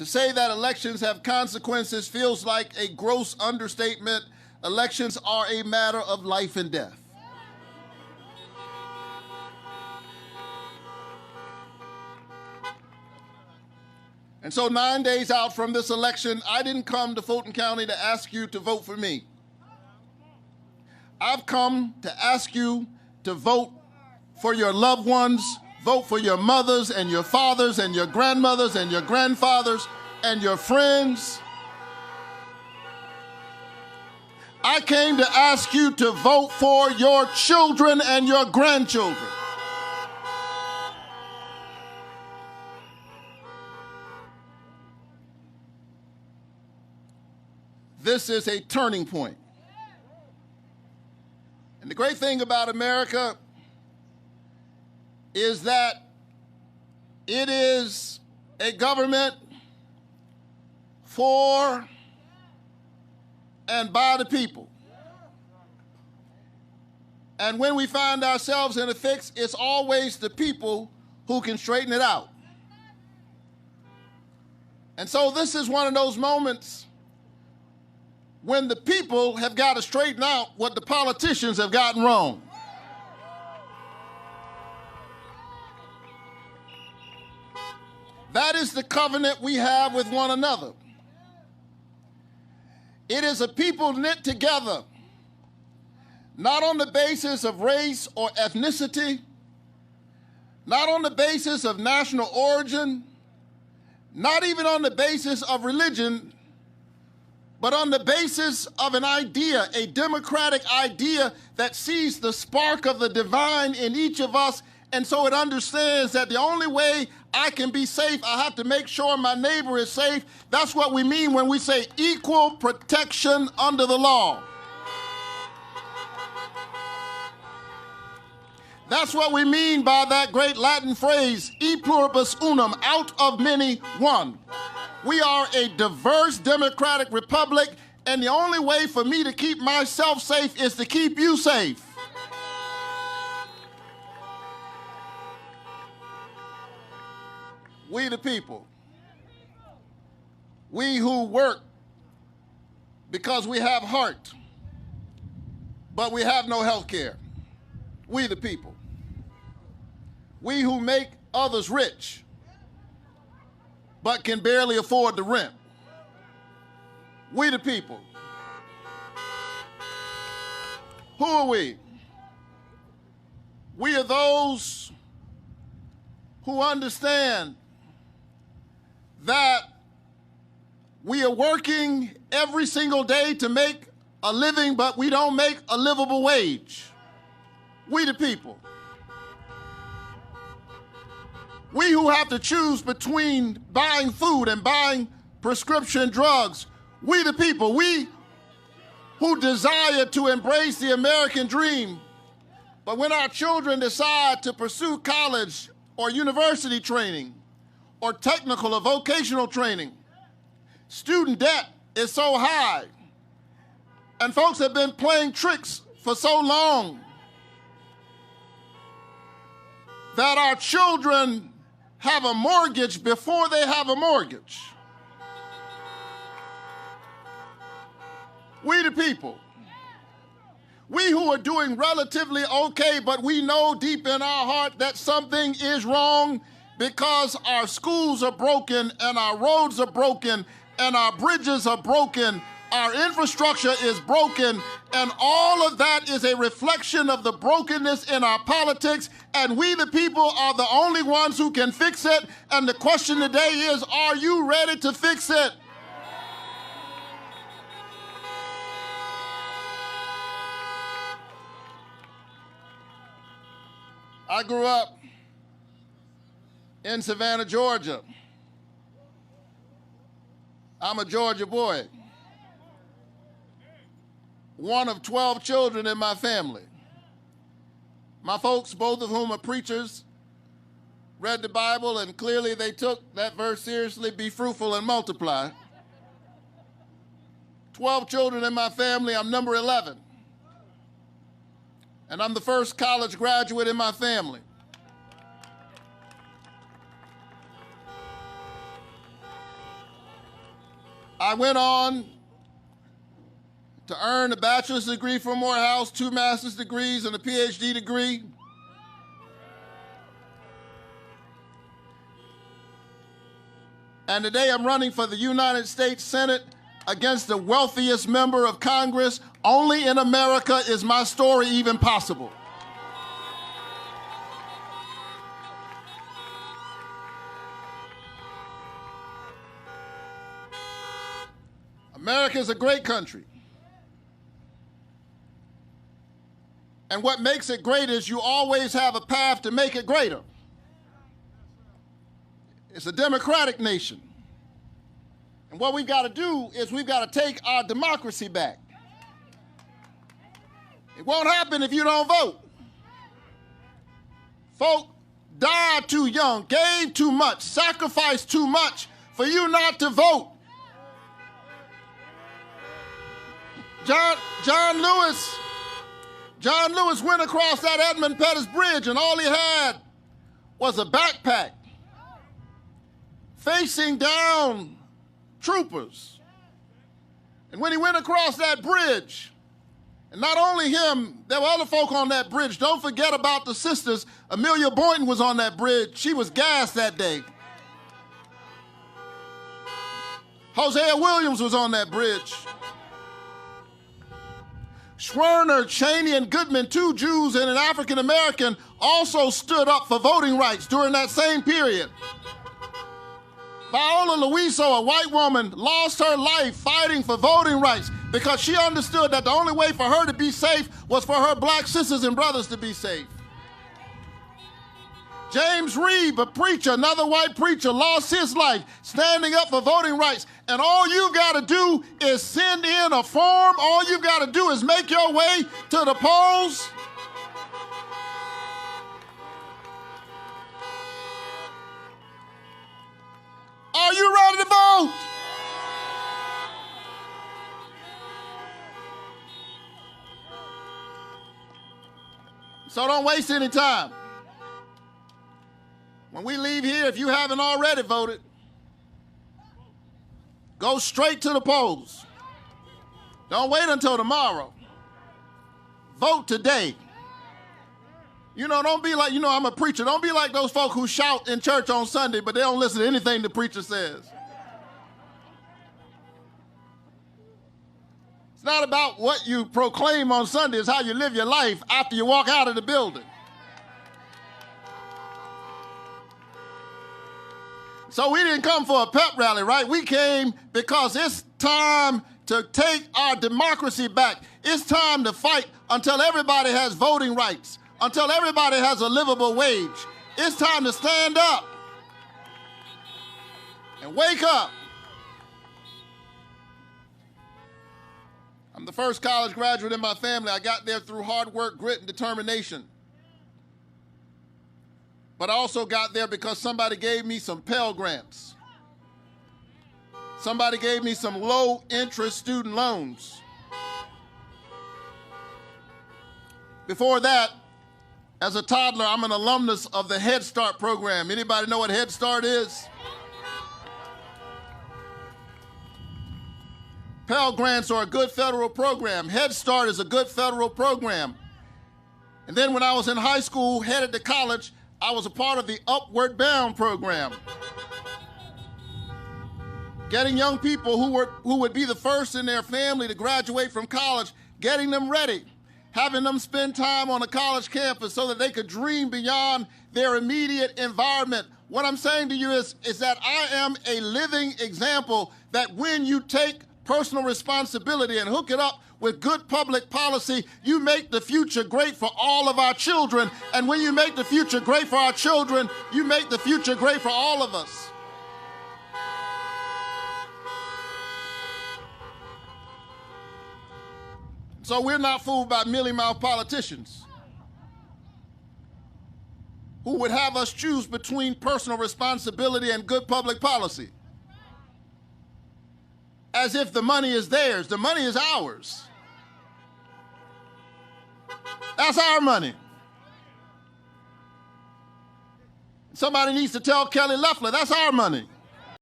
To say that elections have consequences feels like a gross understatement. Elections are a matter of life and death. And so 9 days out from this election, I didn't come to Fulton County to ask you to vote for me. I've come to ask you to vote for your loved ones, vote for your mothers and your fathers and your grandmothers and your grandfathers and your friends. I came to ask you to vote for your children and your grandchildren. This is a turning point. And the great thing about America is that it is a government for and by the people. And when we find ourselves in a fix, it's always the people who can straighten it out. And so this is one of those moments when the people have got to straighten out what the politicians have gotten wrong. That is the covenant we have with one another. It is a people knit together, not on the basis of race or ethnicity, not on the basis of national origin, not even on the basis of religion, but on the basis of an idea, a democratic idea that sees the spark of the divine in each of us, and so it understands that the only way I can be safe, I have to make sure my neighbor is safe. That's what we mean when we say equal protection under the law. That's what we mean by that great Latin phrase, e pluribus unum, out of many, one. We are a diverse democratic republic, and the only way for me to keep myself safe is to keep you safe. We the people, we who work because we have heart, but we have no health care. We the people. We who make others rich, but can barely afford the rent. We the people. Who are we? We are those who understand that we are working every single day to make a living, but we don't make a livable wage. We the people. We who have to choose between buying food and buying prescription drugs. We the people. We who desire to embrace the American dream, but when our children decide to pursue college or university training or technical or vocational training, student debt is so high, and folks have been playing tricks for so long that our children have a mortgage before they have a mortgage. We the people. We who are doing relatively okay, but we know deep in our heart that something is wrong because our schools are broken and our roads are broken and our bridges are broken, our infrastructure is broken, and all of that is a reflection of the brokenness in our politics, and we the people are the only ones who can fix it, and the question today is, are you ready to fix it? I grew up in Savannah, Georgia. I'm a Georgia boy. One of 12 children in my family. My folks, both of whom are preachers, read the Bible, and clearly they took that verse seriously, be fruitful and multiply. 12 children in my family, I'm number 11. And I'm the first college graduate in my family. I went on to earn a bachelor's degree from Morehouse, 2 master's degrees, and a PhD degree. And today I'm running for the United States Senate against the wealthiest member of Congress. Only in America is my story even possible. America is a great country. And what makes it great is you always have a path to make it greater. It's a democratic nation. And what we've got to do is we've got to take our democracy back. It won't happen if you don't vote. Folk died too young, gave too much, sacrificed too much for you not to vote. John Lewis went across that Edmund Pettus Bridge and all he had was a backpack facing down troopers. And when he went across that bridge, and not only him, there were other folk on that bridge. Don't forget about the sisters. Amelia Boynton was on that bridge. She was gassed that day. Hosea Williams was on that bridge. Schwerner, Cheney, and Goodman, 2 Jews and an African American, also stood up for voting rights during that same period. Viola Luiso, a white woman, lost her life fighting for voting rights because she understood that the only way for her to be safe was for her black sisters and brothers to be safe. James Reeb, a preacher, another white preacher, lost his life standing up for voting rights. And all you've got to do is send in a form. All you've got to do is make your way to the polls. Are you ready to vote? So don't waste any time. When we leave here, if you haven't already voted, go straight to the polls. Don't wait until tomorrow. Vote today. You know, don't be like, I'm a preacher. Don't be like those folk who shout in church on Sunday, but they don't listen to anything the preacher says. It's not about what you proclaim on Sunday. It's how you live your life after you walk out of the building. So we didn't come for a pep rally, right? We came because it's time to take our democracy back. It's time to fight until everybody has voting rights, until everybody has a livable wage. It's time to stand up and wake up. I'm the first college graduate in my family. I got there through hard work, grit, and determination. But I also got there because somebody gave me some Pell Grants. Somebody gave me some low-interest student loans. Before that, as a toddler, I'm an alumnus of the Head Start program. Anybody know what Head Start is? Pell Grants are a good federal program. Head Start is a good federal program. And then when I was in high school, headed to college, I was a part of the Upward Bound program. Getting young people who would be the first in their family to graduate from college, getting them ready, having them spend time on a college campus so that they could dream beyond their immediate environment. What I'm saying to you is that I am a living example that when you take personal responsibility and hook it up with good public policy, you make the future great for all of our children. And when you make the future great for our children, you make the future great for all of us. So we're not fooled by mealy-mouthed politicians who would have us choose between personal responsibility and good public policy, as if the money is theirs. The money is ours. That's our money. Somebody needs to tell Kelly Loeffler, that's our money.